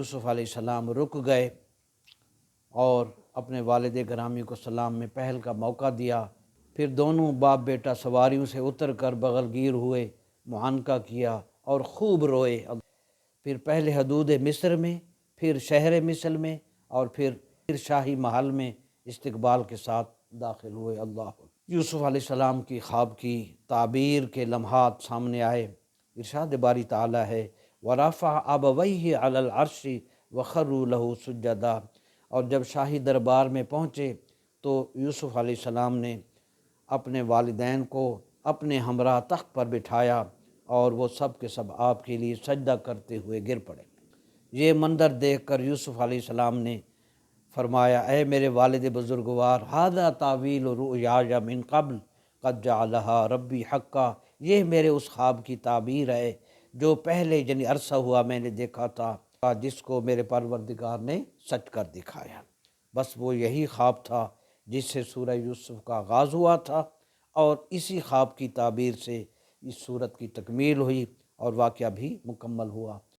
یوسف علیہ السلام رک گئے اور اپنے والد گرامی کو سلام میں پہل کا موقع دیا۔ پھر دونوں باپ بیٹا سواریوں سے اتر کر بغلگیر ہوئے، معانقہ کیا اور خوب روئے۔ پھر پہلے حدود مصر میں، پھر شہر مصر میں، اور پھر شاہی محل میں استقبال کے ساتھ داخل ہوئے۔ اللہ یوسف علیہ السلام کی خواب کی تعبیر کے لمحات سامنے آئے۔ ارشاد باری تعالیٰ ہے وَرَفَعَ أَبَوَيْهِ عَلَى الْعَرْشِ وَخَرُّوا لَهُ سُجَّدًا، اور جب شاہی دربار میں پہنچے تو یوسف علیہ السلام نے اپنے والدین کو اپنے ہمراہ تخت پر بٹھایا اور وہ سب کے سب آپ کے لیے سجدہ کرتے ہوئے گر پڑے۔ یہ منظر دیکھ کر یوسف علیہ السلام نے فرمایا اے میرے والد بزرگوار، ھذا تاویل رؤیایا من قبل قد جعلھا ربی حقا، یہ میرے اس خواب کی تعبیر ہے جو پہلے یعنی عرصہ ہوا میں نے دیکھا تھا، جس کو میرے پروردگار نے سچ کر دکھایا۔ بس وہ یہی خواب تھا جس سے سورہ یوسف کا آغاز ہوا تھا، اور اسی خواب کی تعبیر سے اس سورت کی تکمیل ہوئی اور واقعہ بھی مکمل ہوا۔